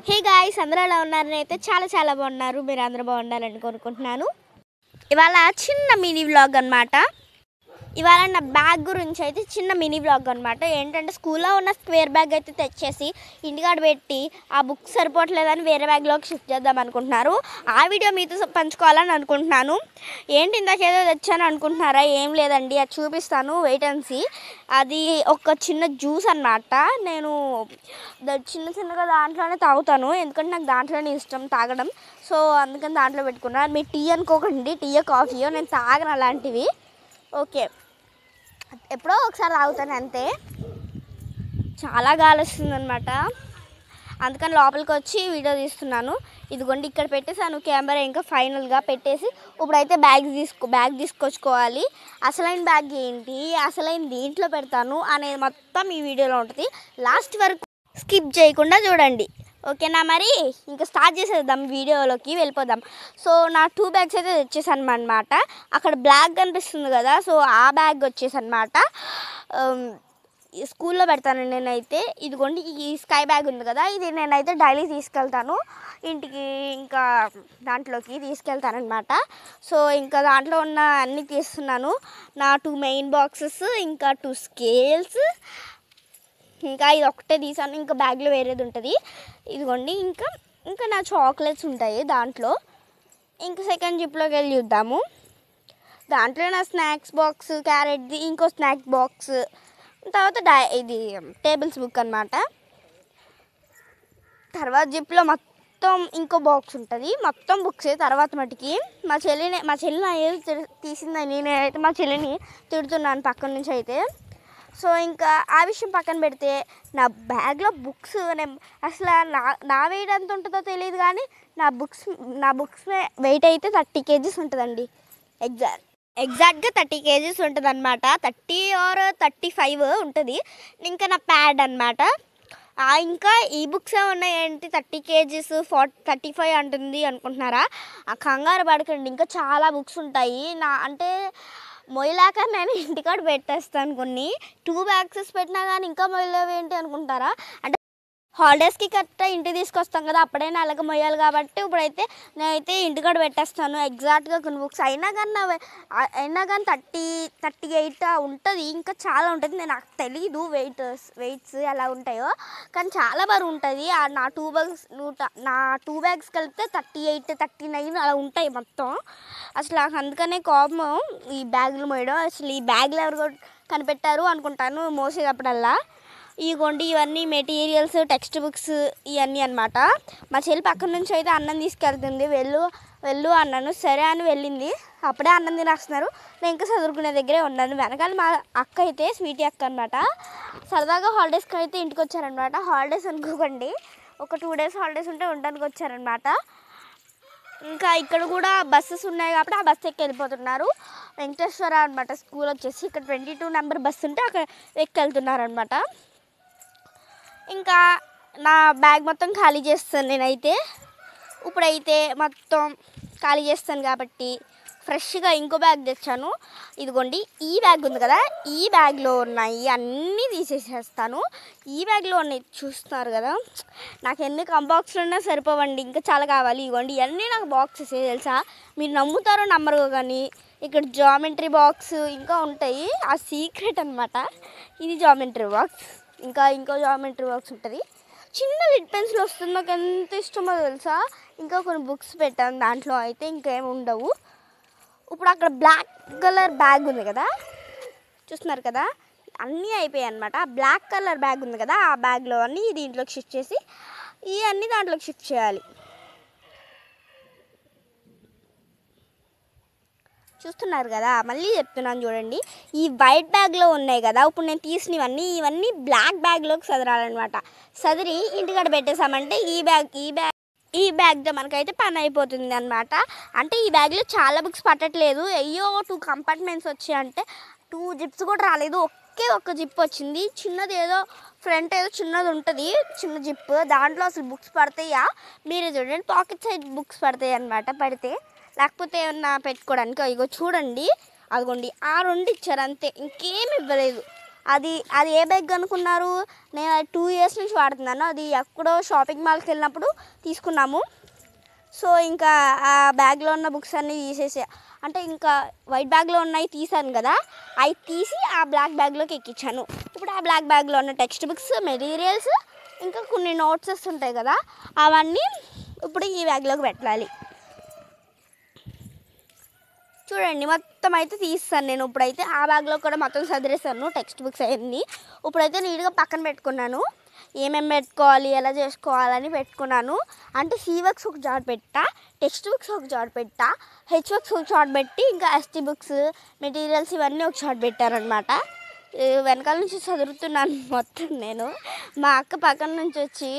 Hey guys, అందరూ ఎలా ఉన్నారు? నేనైతే చాలా బాగున్నారు. మీరు అందరూ బాగుండాలని కోరుకుంటున్నాను. ఇవాళ చిన్న మినీ వ్లాగ్ అనమాట. ఇవాళ నా బ్యాగ్ గురించి అయితే చిన్న మినీ వ్లాగ్ అనమాట. ఏంటంటే స్కూల్లో ఉన్న స్క్వేర్ బ్యాగ్ అయితే తెచ్చేసి ఇంటికాడ పెట్టి ఆ బుక్ సరిపోవట్లేదని వేరే బ్యాగ్లోకి షిఫ్ట్ చేద్దాం అనుకుంటున్నారు. ఆ వీడియో మీతో పంచుకోవాలని అనుకుంటున్నాను. ఏంటి ఇందాక ఏదో తెచ్చాను అనుకుంటున్నారా? ఏం లేదండి, అది చూపిస్తాను, వెయిట్ అండ్ సీ. అది ఒక చిన్న జ్యూస్ అన్నమాట. నేను చిన్నగా దాంట్లోనే తాగుతాను, ఎందుకంటే నాకు దాంట్లోనే ఇష్టం తాగడం. సో అందుకని దాంట్లో పెట్టుకున్నాను. మీరు టీ అనుకోకండి, టీయో కాఫీయో, నేను తాగను అలాంటివి. ఓకే, ఎప్పుడో ఒకసారి తాగుతాను అంతే. చాలా గాలి వస్తుందన్నమాట, అందుకని లోపలికి వచ్చి వీడియో తీస్తున్నాను. ఇదిగోండి, ఇక్కడ పెట్టేసాను కెమెరా. ఇంకా ఫైనల్గా పెట్టేసి ఇప్పుడైతే బ్యాగ్ తీసుకొచ్చుకోవాలి. అసలైన బ్యాగ్ ఏంటి, అసలైన దీంట్లో పెడతాను అనేది మొత్తం ఈ వీడియోలో ఉంటుంది. లాస్ట్ వరకు స్కిప్ చేయకుండా చూడండి, ఓకేనా? మరి ఇంకా స్టార్ట్ చేసేద్దాం, వీడియోలోకి వెళ్ళిపోదాం. సో నా 2 బ్యాగ్స్ అయితే తెచ్చేసాను అనమాట. అక్కడ బ్లాక్ కనిపిస్తుంది కదా, సో ఆ బ్యాగ్ వచ్చేసి అనమాట స్కూల్లో పెడతాను నేనైతే. ఇదిగోండి, ఈ స్కై బ్యాగ్ ఉంది కదా, ఇది నేనైతే డైలీ తీసుకెళ్తాను ఇంటికి, ఇంకా దాంట్లోకి తీసుకెళ్తానమాట. సో ఇంకా దాంట్లో ఉన్న అన్నీ తీస్తున్నాను. నా 2 మెయిన్ బాక్సెస్, ఇంకా 2 స్కేల్స్, ఇంకా ఇది ఒకటే తీసాను. ఇంకా బ్యాగ్లో వేరేది ఉంటుంది. ఇదిగోండి, ఇంకా నా చాక్లెట్స్ ఉంటాయి దాంట్లో. ఇంకా సెకండ్ జిప్లోకి వెళ్ళి చూద్దాము. దాంట్లో నా స్నాక్స్ బాక్స్, క్యారెట్ది ఇంకో స్నాక్స్ బాక్స్, తర్వాత ఇది టేబుల్స్ బుక్ అనమాట. తర్వాత జిప్లో మొత్తం ఇంకో బాక్స్ ఉంటుంది, మొత్తం బుక్సే. తర్వాత మటుకి మా చెల్లిని ఏది తీసిందని నేనైతే మా చెల్లిని తిడుతున్నాను పక్కన నుంచి అయితే. సో ఇంకా ఆ విషయం పక్కన పెడితే, నా బ్యాగ్లో బుక్స్ అసలు నా వెయిట్ ఎంత ఉంటుందో తెలియదు, కానీ నా బుక్స్ వెయిట్ అయితే 30 kgs ఉంటుందండి. ఎగ్జాక్ట్గా 30 kgs ఉంటుంది అనమాట. 30 or 35 ఉంటుంది. ఇంకా నా ప్యాడ్ అనమాట. ఇంకా ఈ బుక్స్ ఉన్నాయేంటి 30 kgs 35 అంటుంది అనుకుంటున్నారా? ఆ కంగారు పడకండి, ఇంకా చాలా బుక్స్ ఉంటాయి. అంటే మొయ్యలేక నేను ఇంటికాడ పెట్టేస్తాను కొన్ని. 2 బ్యాగ్స్ పెట్టినా కానీ ఇంకా మొయ్యలేవు ఏంటి అనుకుంటారా? అంటే హాలిడేస్కి కరెక్ట్గా ఇంటికి తీసుకొస్తాం కదా, అప్పుడైనా అలాగే మొయ్యాలి కాబట్టి ఇప్పుడైతే నేనైతే ఇంటికాడ పెట్టేస్తాను ఎగ్జాక్ట్గా కొన్ని బుక్స్. అయినా కానీ 38 ఉంటుంది, ఇంకా చాలా ఉంటుంది. నాకు తెలీదు వెయిట్స్ ఎలా ఉంటాయో, కానీ చాలా బరువు ఉంటుంది. నా 2 బ్యాగ్స్ కలిపితే 38 39 అలా ఉంటాయి మొత్తం. అసలు అందుకనే కోపం ఈ బ్యాగులు మోయడం. అసలు ఈ బ్యాగులు ఎవరు కనిపెట్టారు అనుకుంటాను మోసేటప్పుడల్లా. ఇదిగోండి, ఇవన్నీ మెటీరియల్స్, టెక్స్ట్ బుక్స్ ఇవన్నీ అనమాట. మా చెల్లి పక్కన నుంచి అయితే అన్నం తీసుకెళ్తుంది. వెళ్ళు అన్నాను, సరే అని వెళ్ళింది. అప్పుడే అన్నం తినేస్తున్నారు, నేను ఇంకా చదువుకునే దగ్గరే ఉన్నాను. వెనకాల మా అక్క అయితే స్వీటీ అక్క అనమాట. సరదాగా హాలిడేస్కి అయితే ఇంటికి వచ్చారనమాట. హాలిడేస్ అనుకోకండి, ఒక 2 days హాలిడేస్ ఉంటే ఉండడానికి వచ్చారనమాట. ఇంకా ఇక్కడ కూడా బస్సెస్ ఉన్నాయి కాబట్టి ఆ బస్సు ఎక్కి వెళ్ళిపోతున్నారు. వెంకటేశ్వర అనమాట స్కూల్ వచ్చేసి. ఇక్కడ 22 నెంబర్ బస్సు ఉంటే అక్కడ ఎక్కి వెళ్తున్నారనమాట. ఇంకా నా బ్యాగ్ మొత్తం ఖాళీ చేస్తాను నేనైతే. ఇప్పుడైతే మొత్తం ఖాళీ చేస్తాను కాబట్టి ఫ్రెష్గా ఇంకో బ్యాగ్ తెచ్చాను. ఇదిగోండి, ఈ బ్యాగ్ ఉంది కదా, ఈ బ్యాగ్లో ఉన్నాయి అన్నీ తీసేసేస్తాను. ఈ బ్యాగ్లో ఉన్నాయి చూస్తున్నారు కదా, నాకు ఎన్ని బాక్సులు ఉన్నా సరిపోవండి, ఇంకా చాలా కావాలి. ఇదిగోండి, ఇవన్నీ నాకు బాక్సెస్ తెలుసా, మీరు నమ్ముతారో నమ్మరు కానీ ఇక్కడ జామెట్రీ బాక్స్ ఇంకా ఉంటాయి. ఆ సీక్రెట్ అనమాట. ఇది జామెట్రీ బాక్స్, ఇంకో జామెట్రీ బాక్స్ ఉంటుంది. చిన్న లిడ్ పెన్సిల్ వస్తుంది, నాకు ఎంత ఇష్టమో తెలుసా. ఇంకా కొన్ని బుక్స్ పెట్టాను దాంట్లో, అయితే ఇంకేమి ఉండవు. ఇప్పుడు అక్కడ బ్లాక్ కలర్ బ్యాగ్ ఉంది కదా, చూస్తున్నారు కదా, అన్నీ అయిపోయాయి అనమాట. బ్లాక్ కలర్ బ్యాగ్ ఉంది కదా, ఆ బ్యాగ్లో అన్నీ దీంట్లోకి షిఫ్ట్ చేసి ఇవన్నీ దాంట్లోకి షిఫ్ట్ చేయాలి. చూస్తున్నారు కదా, మళ్ళీ చెప్తున్నాను చూడండి. ఈ వైట్ బ్యాగ్లో ఉన్నాయి కదా, ఇప్పుడు నేను తీసినవన్నీ ఇవన్నీ బ్లాక్ బ్యాగ్లోకి సదరాలన్నమాట. సదిరి ఇంటికాడ పెట్టేసామంటే ఈ బ్యాగ్తో మనకైతే పని అయిపోతుంది అనమాట. అంటే ఈ బ్యాగ్లో చాలా బుక్స్ పట్టట్లేదు. అయ్యో 2 కంపార్ట్మెంట్స్ వచ్చాయి అంటే 2 జిప్స్ కూడా రాలేదు, ఒక్క జిప్ వచ్చింది. చిన్నది ఏదో ఫ్రంట్ ఏదో చిన్నది ఉంటుంది, చిన్న జిప్, దాంట్లో అసలు బుక్స్ పడతాయా? మీరే చూడండి, పాకెట్ సైజ్ బుక్స్ పడతాయి అనమాట. పడితే లేకపోతే ఏమన్నా పెట్టుకోవడానికి. ఇగో చూడండి, అదిగోండి, ఆ 2 ఇచ్చారు అంతే, ఇంకేమి ఇవ్వలేదు. అది అది ఏ బ్యాగ్ అనుకున్నారు? నేను 2 ఇయర్స్ నుంచి వాడుతున్నాను. అది ఎక్కడో షాపింగ్ మాల్కి వెళ్ళినప్పుడు తీసుకున్నాము. సో ఇంకా ఆ బ్యాగ్లో ఉన్న బుక్స్ అన్నీ తీసేసి, అంటే ఇంకా వైట్ బ్యాగ్లో ఉన్నాయి తీసాను కదా, అవి తీసి ఆ బ్లాక్ బ్యాగ్లోకి ఎక్కించాను. ఇప్పుడు ఆ బ్లాక్ బ్యాగ్లో ఉన్న టెక్స్ట్ బుక్స్, మెటీరియల్స్, ఇంకా కొన్ని నోట్సెస్ ఉంటాయి కదా, అవన్నీ ఇప్పుడు ఈ బ్యాగ్లోకి పెట్టాలి. చూడండి మొత్తం అయితే తీస్తాను నేను. ఇప్పుడైతే ఆ బ్యాగ్లో కూడా మొత్తం సదిరేసాను టెక్స్ట్ బుక్స్ అవన్నీ. ఇప్పుడైతే నీట్గా పక్కన పెట్టుకున్నాను. ఏమేమి పెట్టుకోవాలి, ఎలా చేసుకోవాలని పెట్టుకున్నాను. అంటే సీవర్క్స్ ఒక జాడ్ పెట్టా, టెక్స్ట్ బుక్స్ ఒక జాడ్ పెట్టా, హెచ్వర్క్స్ ఒక చాట్ పెట్టి, ఇంకా ఎస్టీ బుక్స్, మెటీరియల్స్ ఇవన్నీ ఒక చాట్ పెట్టారనమాట. వెనకాల నుంచి చదువుతున్నాను మొత్తం నేను. మా అక్క పక్కన నుంచి వచ్చి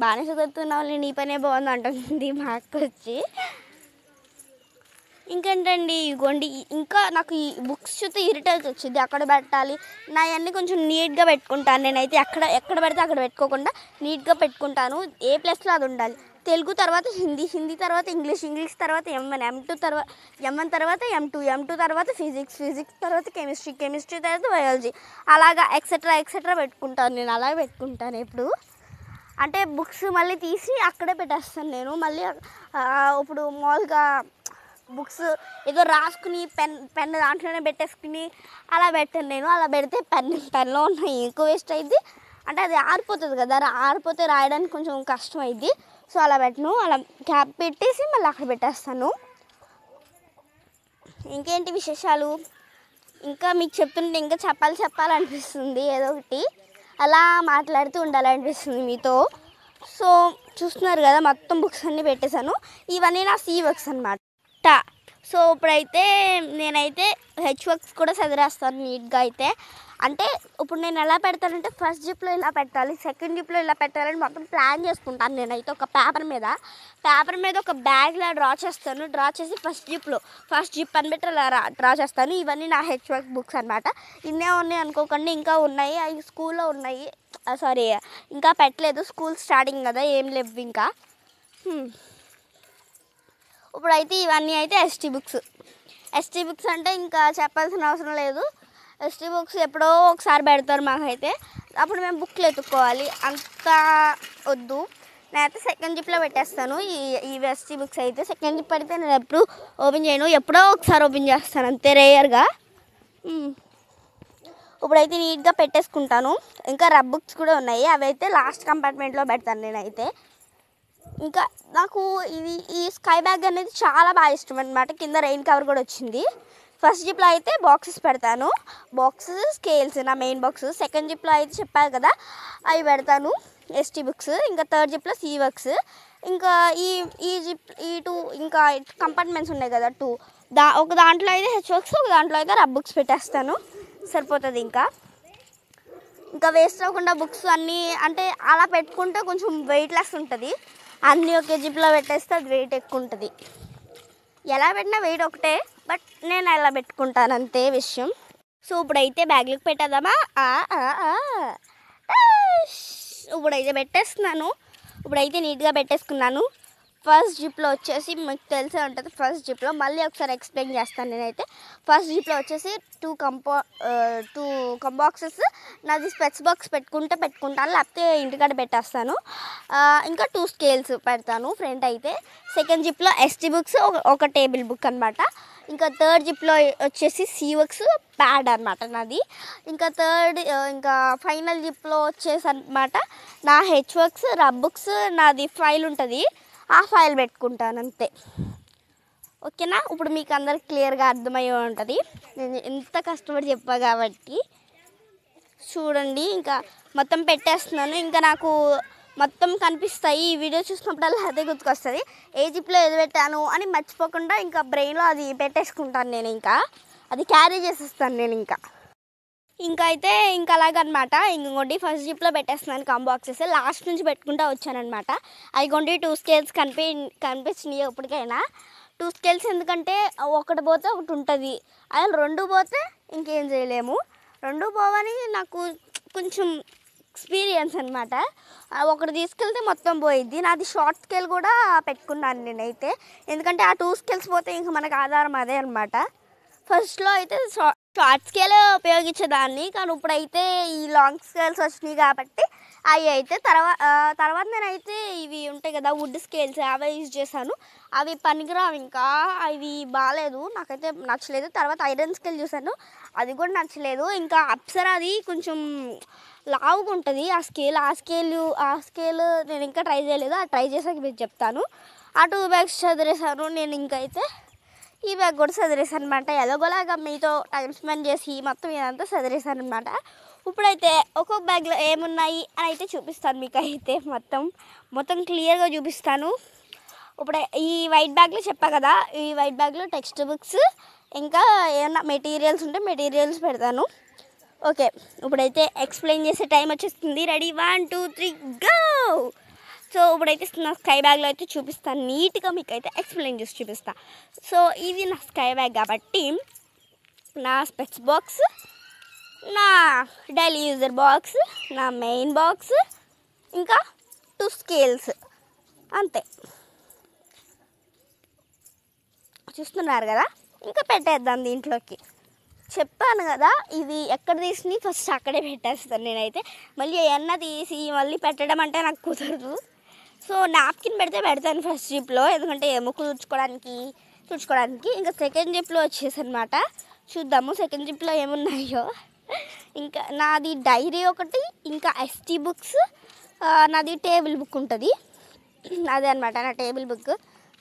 బాగానే చదువుతున్నావు, నీ పనే బాగుంది అంటుంది మా అక్క వచ్చి. ఇంకేంటండి ఇగోండి, ఇంకా నాకు ఈ బుక్స్ చూస్తే ఇరిటేట్ వచ్చింది. అక్కడ పెట్టాలి, నా అన్నీ కొంచెం నీట్గా పెట్టుకుంటాను నేనైతే. ఎక్కడ పెడితే అక్కడ పెట్టుకోకుండా నీట్గా పెట్టుకుంటాను. ఏ ప్లేస్లో అది ఉండాలి. తెలుగు తర్వాత హిందీ, హిందీ తర్వాత ఇంగ్లీష్, ఇంగ్లీష్ తర్వాత M1, M1 తర్వాత M2 తర్వాత ఫిజిక్స్ తర్వాత కెమిస్ట్రీ తర్వాత బయాలజీ, అలాగా ఎక్సెట్రా పెట్టుకుంటాను నేను. అలాగే పెట్టుకుంటాను ఎప్పుడు. అంటే బుక్స్ మళ్ళీ తీసి అక్కడే పెట్టేస్తాను నేను. మళ్ళీ ఇప్పుడు మామూలుగా బుక్స్ ఏదో రాసుకుని పెన్ దాంట్లోనే పెట్టేసుకుని అలా పెట్టాను నేను. అలా పెడితే పెన్లో ఉన్న ఇంకో వేస్ట్ అయింది. అంటే అది ఆరిపోతుంది కదా, ఆరిపోతే రాయడానికి కొంచెం కష్టం అయింది. సో అలా పెట్టను, అలా క్యాప్ పెట్టేసి మళ్ళీ అక్కడ పెట్టేస్తాను. ఇంకేంటి విశేషాలు? ఇంకా మీకు చెప్తుంటే ఇంకా చెప్పాలనిపిస్తుంది ఏదో ఒకటి. అలా మాట్లాడుతూ ఉండాలనిపిస్తుంది మీతో. సో చూస్తున్నారు కదా మొత్తం బుక్స్ అన్నీ పెట్టేశాను. ఇవన్నీ నా సీవర్క్స్ అనమాట. సో ఇప్పుడైతే నేనైతే హెచ్వర్క్స్ కూడా చదివేస్తాను నీట్గా అయితే. అంటే ఇప్పుడు నేను ఎలా పెడతానంటే ఫస్ట్ జిప్లో ఇలా పెట్టాలి, సెకండ్ జిప్లో ఇలా పెట్టాలని మొత్తం ప్లాన్ చేసుకుంటాను నేనైతే. ఒక పేపర్ మీద ఒక బ్యాగ్లా డ్రా చేసి ఫస్ట్ జిప్ అని పెట్టి అలా డ్రా చేస్తాను. ఇవన్నీ నా హెచ్వర్క్ బుక్స్ అనమాట. ఇన్నే ఉన్నాయి అనుకోకండి, ఇంకా ఉన్నాయి. అవి స్కూల్లో ఉన్నాయి, సారీ ఇంకా పెట్టలేదు. స్కూల్ స్టార్టింగ్ కదా, ఏం లేవు ఇంకా. ఇప్పుడైతే ఇవన్నీ అయితే ఎస్టీ బుక్స్ అంటే ఇంకా చెప్పాల్సిన అవసరం లేదు. ఎస్టీ బుక్స్ ఎప్పుడో ఒకసారి పెడతారు మాకైతే, అప్పుడు మేము బుక్లు ఎత్తుక్కోవాలి. అంత వద్దు, నేనైతే సెకండ్ జిప్లో పెట్టేస్తాను ఈ ఎస్టీ బుక్స్ అయితే. సెకండ్ జిప్ పెడితే నేను ఎప్పుడు ఓపెన్ చేయను, ఎప్పుడో ఒకసారి ఓపెన్ చేస్తాను అంతే, రేయర్గా. ఇప్పుడైతే నీట్గా పెట్టేసుకుంటాను. ఇంకా రబ్ బుక్స్ కూడా ఉన్నాయి, అవి అయితే లాస్ట్ కంపార్ట్మెంట్లో పెడతాను నేనైతే. ఇంకా నాకు ఈ స్కై బ్యాగ్ అనేది చాలా బాగా ఇష్టం అనమాట. కింద రెయిన్ కవర్ కూడా వచ్చింది. ఫస్ట్ జిప్లో అయితే బాక్సెస్ పెడతాను, స్కేల్స్ నా మెయిన్ బాక్స్. సెకండ్ జిప్లో అయితే చెప్పారు కదా అవి పెడతాను, ఎస్టీ బుక్స్. ఇంకా థర్డ్ జిప్లో సీవర్క్స్. ఇంకా ఈ జిప్ ఈ 2 ఇంకా కంపార్ట్మెంట్స్ ఉన్నాయి కదా 2, ఒక దాంట్లో అయితే హెచ్వర్క్స్, ఒక దాంట్లో అయితే రబ్ బుక్స్ పెట్టేస్తాను, సరిపోతుంది. ఇంకా వేస్ట్ అవ్వకుండా బుక్స్ అన్నీ అంటే అలా పెట్టుకుంటే కొంచెం వెయిట్ లెస్ ఉంటుంది. అన్నీ ఒకే జిప్లో పెట్టేస్తే అది వెయిట్ ఎక్కువ ఉంటుంది. ఎలా పెట్టినా వెయిట్ ఒకటే, బట్ నేను ఎలా పెట్టుకుంటాను అంతే విషయం. సో ఇప్పుడైతే బ్యాగ్లోకి పెట్టేద్దామా? ఇప్పుడైతే పెట్టేస్తున్నాను. ఇప్పుడైతే నీట్గా పెట్టేసుకున్నాను. ఫస్ట్ జిప్లో వచ్చేసి మీకు తెలిసే ఉంటుంది, ఫస్ట్ జిప్లో మళ్ళీ ఒకసారి ఎక్స్ప్లెయిన్ చేస్తాను నేనైతే. ఫస్ట్ జిప్లో వచ్చేసి 2 కంబాక్సెస్, నాది స్పెట్స్ బాక్స్ పెట్టుకుంటాను, లేకపోతే ఇంటికాడ పెట్టేస్తాను. ఇంకా 2 స్కేల్స్ పెడతాను ఫ్రంట్ అయితే. సెకండ్ జిప్లో ఎస్టీ బుక్స్, ఒక టేబుల్ బుక్ అనమాట. ఇంకా థర్డ్ జిప్లో వచ్చేసి సీవర్క్స్ ప్యాడ్ అనమాట నాది. ఇంకా ఫైనల్ జిప్లో వచ్చేసి అనమాట నా హెచ్వర్క్స్, రబ్ బుక్స్, నాది ఫైల్ ఉంటుంది, ఆ ఫైల్ పెట్టుకుంటాను అంతే. ఓకేనా? ఇప్పుడు మీకు అందరికి క్లియర్గా అర్థమయ్యే ఉంటుంది నేను ఎంత కష్టపడి చెప్పా కాబట్టి. చూడండి ఇంకా మొత్తం పెట్టేస్తున్నాను. ఇంకా నాకు మొత్తం కనిపిస్తాయి, ఈ వీడియో చూసినప్పుడల్లా అదే గుర్తుకొస్తుంది, ఏ జిప్లో ఏది పెట్టాను అని మర్చిపోకుండా ఇంకా బ్రెయిన్లో అది పెట్టేసుకుంటాను నేను. ఇంకా అది క్యారీ చేసేస్తాను నేను. ఇంకా అయితే ఇంకా అలాగనమాట. ఇంకోటి ఫస్ట్ జిప్లో పెట్టేస్తున్నాను కాంబాక్సెస్, లాస్ట్ నుంచి పెట్టుకుంటూ వచ్చానమాట. అవి 2 స్కేల్స్ కనిపించినాయి ఎప్పటికైనా. 2 స్కేల్స్ ఎందుకంటే ఒకటి పోతే ఒకటి ఉంటుంది, అలా 2 పోతే ఇంకేం చేయలేము. 2 పోవని నాకు కొంచెం ఎక్స్పీరియన్స్ అనమాట. ఒకటి తీసుకెళ్తే మొత్తం పోయిద్ది. నాది షార్ట్ స్కేల్ కూడా పెట్టుకున్నాను నేనైతే, ఎందుకంటే ఆ 2 స్కేల్స్ పోతే ఇంకా మనకు ఆధారం అదే అనమాట. ఫస్ట్లో అయితే షార్ట్ స్కేల్ ఉపయోగించేదాన్ని, కానీ ఇప్పుడైతే ఈ లాంగ్ స్కేల్స్ వచ్చినాయి కాబట్టి అవి అయితే తర్వాత నేనైతే ఇవి ఉంటాయి కదా వుడ్ స్కేల్స్ అవే యూజ్ చేశాను. అవి పనికిరావు, ఇంకా అవి బాగాలేదు, నాకైతే నచ్చలేదు. తర్వాత ఐరన్ స్కేల్ చూసాను, అది కూడా నచ్చలేదు. ఇంకా అప్సరా అది కొంచెం లావుగా ఉంటుంది ఆ స్కేల్ నేను ఇంకా ట్రై చేయలేదు, అది ట్రై చేసాక మీకు చెప్తాను. ఆ 2 బ్యాగ్స్ చదివేశాను నేను. ఇంకైతే ఈ బ్యాగ్ కూడా చదివేశాను అనమాట. ఎలాగోలాగా మీతో టైం స్పెండ్ చేసి మొత్తం ఇదంతా చదివేశాను అనమాట. ఇప్పుడైతే ఒక్కొక్క బ్యాగ్లో ఏమున్నాయి అని అయితే చూపిస్తాను మీకు. అయితే మొత్తం క్లియర్గా చూపిస్తాను. ఇప్పుడు ఈ వైట్ బ్యాగ్లో చెప్పా కదా, ఈ వైట్ బ్యాగ్లో టెక్స్ట్ బుక్స్ ఇంకా ఏమన్నా మెటీరియల్స్ ఉంటే మెటీరియల్స్ పెడతాను. ఓకే, ఇప్పుడైతే ఎక్స్ప్లెయిన్ చేసే టైం వచ్చేస్తుంది. Ready 1 2 3 go. సో ఇప్పుడైతే నా స్కై బ్యాగ్లో అయితే చూపిస్తాను, నీట్గా మీకు అయితే ఎక్స్ప్లెయిన్ చేసి చూపిస్తాను. సో ఇది నా స్కై బ్యాగ్ కాబట్టి నా స్పెక్స్ బాక్స్, నా డైలీ యూజర్ బాక్స్, నా మెయిన్ బాక్స్, ఇంకా 2 స్కేల్స్, అంతే. చూస్తున్నారు కదా, ఇంకా పెట్టేద్దాం దీంట్లోకి. చెప్పాను కదా ఇది ఎక్కడ తీసి ఫస్ట్ అక్కడే పెట్టేస్తాను నేనైతే. మళ్ళీ ఏమన్నా తీసి మళ్ళీ పెట్టడం అంటే నాకు కుదరదు. సో నాప్కిన్ పెడతాను ఫస్ట్ జిప్లో, ఎందుకంటే ముక్కు తుడుచుకోవడానికి. ఇంకా సెకండ్ జిప్లో వచ్చేసనమాట. చూద్దాము సెకండ్ జిప్లో ఏమున్నాయో. ఇంకా నాది డైరీ ఒకటి, ఇంకా ఎస్టీ బుక్స్, నాది టేబుల్ బుక్ ఉంటుంది, అదే అనమాట నా టేబుల్ బుక్.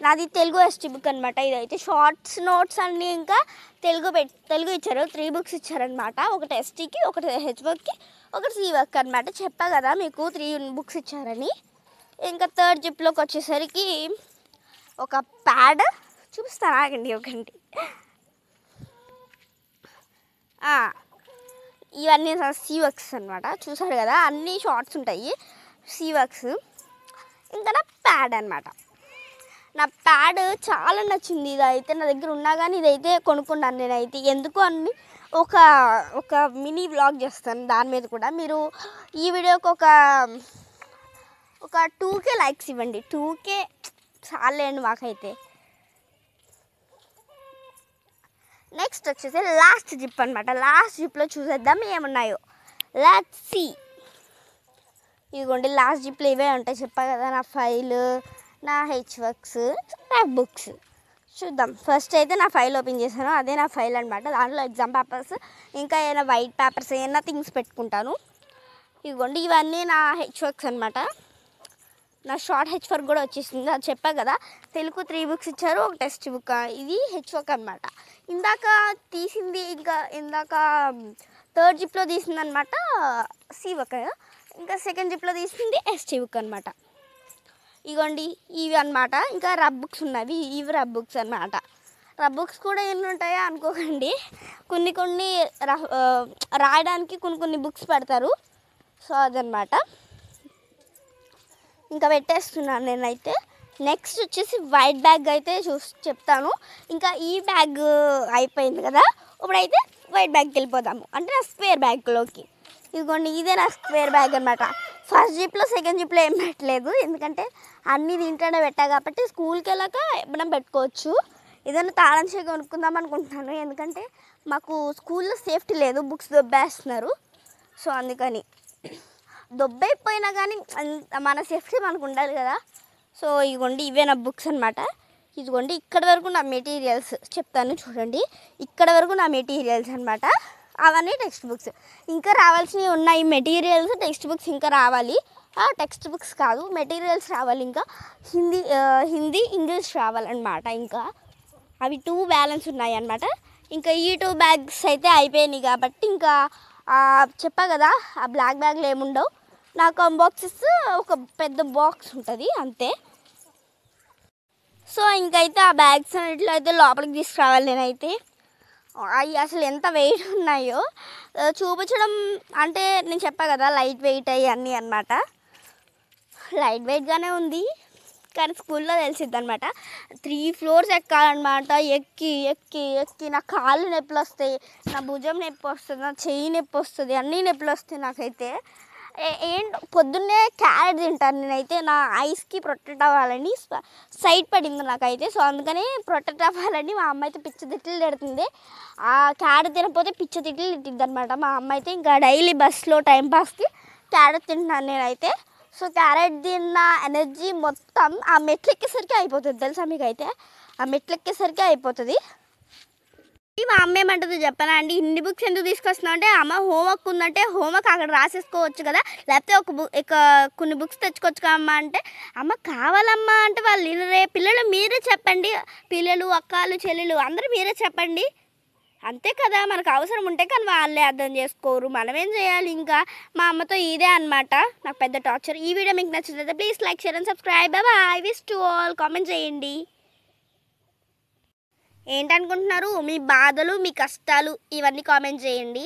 నాది తెలుగు ఎస్టీ బుక్ అనమాట. ఇదైతే షార్ట్స్ నోట్స్ అన్నీ ఇంకా తెలుగు ఇచ్చారు, 3 బుక్స్ ఇచ్చారనమాట. ఒకటి ఎస్టీకి, ఒకటి హెచ్ వర్క్కి, ఒకటి సి వర్క్ అనమాట. చెప్పా కదా మీకు 3 బుక్స్ ఇచ్చారని. ఇంకా థర్డ్ జిప్లోకి వచ్చేసరికి ఒక ప్యాడ్ చూపిస్తాను, ఆగండి ఒకటి. ఇవన్నీ సి వర్క్స్ అనమాట. చూసారు కదా అన్నీ షార్ట్స్ ఉంటాయి, సి వర్క్స్. ఇంకా నా ప్యాడ్ అనమాట. నా ప్యాడ్ చాలా నచ్చింది. ఇదైతే నా దగ్గర ఉన్నా కానీ ఇదైతే కొనుక్కున్నాను నేనైతే. ఎందుకు అని ఒక మినీ వ్లాగ్ చేస్తాను దాని మీద కూడా. మీరు ఈ వీడియోకి ఒక 2K లైక్స్ ఇవ్వండి. 2K చాలండి మాకైతే. నెక్స్ట్ వచ్చేసి లాస్ట్ జిప్ అనమాట. లాస్ట్ జిప్లో చూసేద్దాం ఏమున్నాయో. Let's see. ఇదిగోండి లాస్ట్ జిప్లో ఇవే ఉంటాయి, చెప్పా కదా, నా ఫైల్, నా హెచ్ వర్క్స్, నా బుక్స్. చూద్దాం. ఫస్ట్ అయితే నా ఫైల్ ఓపెన్ చేశాను, అదే నా ఫైల్ అనమాట. దాంట్లో ఎగ్జామ్ పేపర్స్, ఇంకా ఏమైనా వైట్ పేపర్స్, ఏమైనా థింగ్స్ పెట్టుకుంటాను. ఇదిగోండి ఇవన్నీ నా హెచ్ వర్క్స్ అనమాట. నా షార్ట్ హెచ్ వర్క్ కూడా వచ్చేసింది, అది చెప్పా కదా. తెలుగు 3 బుక్స్ ఇచ్చారు, ఒక టెక్స్ట్ బుక్. ఇది హెచ్ వర్క్ అనమాట. ఇందాక తీసింది, ఇందాక థర్డ్ జిప్లో తీసింది అనమాట సి వర్క్. ఇంకా సెకండ్ జిప్లో తీసింది ఎస్టీ బుక్ అనమాట. ఇగోండి ఇవి అనమాట. ఇంకా రబ్ బుక్స్ ఉన్నవి, ఇవి రబ్ బుక్స్ అనమాట. రబ్ బుక్స్ కూడా ఎన్ని ఉంటాయో అనుకోకండి, కొన్ని రాయడానికి కొన్ని బుక్స్ పెడతారు. సో అదనమాట. ఇంకా పెట్టేస్తున్నాను నేనైతే. నెక్స్ట్ వచ్చేసి వైట్ బ్యాగ్ అయితే చెప్తాను. ఇంకా ఈ బ్యాగ్ అయిపోయింది కదా, ఇప్పుడైతే వైట్ బ్యాగ్కి వెళ్ళిపోదాము, అంటే నా స్క్వేర్ బ్యాగ్లోకి. ఇదిగోండి ఇదే నా స్క్వేర్ బ్యాగ్ అనమాట. ఫస్ట్ జిప్లో సెకండ్ జిప్లో ఏం పెట్టలేదు, ఎందుకంటే అన్నీ దీంట్లోనే పెట్టా కాబట్టి స్కూల్కి వెళ్ళాక మనం పెట్టుకోవచ్చు. ఏదైనా తాళం చేయి కొనుక్కుందాం అనుకుంటున్నాను, ఎందుకంటే మాకు స్కూల్లో సేఫ్టీ లేదు, బుక్స్ దొబ్బేస్తున్నారు. సో అందుకని దొబ్బైపోయినా కానీ మన సేఫ్టీ మనకు ఉండాలి కదా. సో ఇదిగోండి ఇవే నా బుక్స్ అనమాట. ఇదిగోండి ఇక్కడ వరకు నా మెటీరియల్స్ చెప్తాను చూడండి. ఇక్కడ వరకు నా మెటీరియల్స్ అనమాట. అవన్నీ టెక్స్ట్ బుక్స్. ఇంకా రావాల్సినవి ఉన్నాయి మెటీరియల్స్, టెక్స్ట్ బుక్స్ ఇంకా రావాలి. టెక్స్ట్ బుక్స్ కాదు, మెటీరియల్స్ రావాలి. ఇంకా హిందీ ఇంగ్లీష్ రావాలన్నమాట. ఇంకా అవి 2 బ్యాలెన్స్ ఉన్నాయి అన్నమాట. ఇంకా ఈ 2 బ్యాగ్స్ అయితే అయిపోయినాయి కాబట్టి ఇంకా చెప్పా కదా ఆ బ్లాక్ బ్యాగ్లో ఏముండవు. నాకు బాక్సెస్ ఒక పెద్ద బాక్స్ ఉంటుంది అంతే. సో ఇంకైతే ఆ బ్యాగ్స్ అన్నిట్లో అయితే లోపలికి తీసుకురావాలి నేనైతే. అవి అసలు ఎంత వెయిట్ ఉన్నాయో చూపించడం అంటే, నేను చెప్పా కదా లైట్ వెయిట్ అయ్యి అన్నీ అనమాట. లైట్ వెయిట్గానే ఉంది కానీ స్కూల్లో తెలిసిద్ది అనమాట. 3 ఫ్లోర్స్ ఎక్కాలన్నమాట. ఎక్కి ఎక్కి ఎక్కి నా కాళ్ళు నొప్పులు వస్తాయి, నా భుజం నొప్పి వస్తుంది, నా చెయ్యి నొప్పి వస్తుంది, అన్నీ నొప్పులు వస్తాయి నాకైతే. ఏంటో పొద్దున్నే క్యారెట్ తింటాను నేనైతే, నా ఐస్కి ప్రొటెక్ట్ అవ్వాలని. సైట్ పడింది నాకైతే, సో అందుకని ప్రొటెక్ట్ అవ్వాలని మా అమ్మ అయితే పిచ్చి తిట్లు తిడుతుంది. ఆ క్యారెట్ తినకపోతే పిచ్చి తిట్లు తిట్టిద్ది అనమాట మా అమ్మ అయితే. ఇంకా డైలీ బస్లో టైంపాస్కి క్యారెట్ తింటున్నాను నేనైతే. సో క్యారెట్ తిన్న ఎనర్జీ మొత్తం ఆ మెట్లు ఎక్కేసరికి అయిపోతుంది తెలుసా మీకైతే. ఆ మెట్లు ఎక్కేసరికి అయిపోతుంది. మా అమ్మ ఏమంటుంది చెప్పనా అండి, ఇన్ని బుక్స్ ఎందుకు తీసుకొస్తున్నావు అంటే, అమ్మ హోంవర్క్ ఉందంటే హోంవర్క్ అక్కడ రాసేసుకోవచ్చు కదా, లేకపోతే కొన్ని బుక్స్ తెచ్చుకోవచ్చు కదా అమ్మ అంటే, అమ్మ కావాలమ్మా అంటే వాళ్ళు వినరే. పిల్లలు మీరే చెప్పండి, పిల్లలు అక్కలు చెల్లెలు అందరూ మీరే చెప్పండి, అంతే కదా. మనకు అవసరం ఉంటే కానీ వాళ్ళే అర్థం చేసుకోరు, మనమేం చేయాలి. ఇంకా మా అమ్మతో ఇదే అనమాట నాకు పెద్ద టార్చర్. ఈ వీడియో మీకు నచ్చితే please like share and subscribe. Bye, wish to all. Comment చేయండి. ఏంటనుకుంటున్నారు, మీ బాధలు మీ కష్టాలు ఇవన్నీ కామెంట్ చేయండి.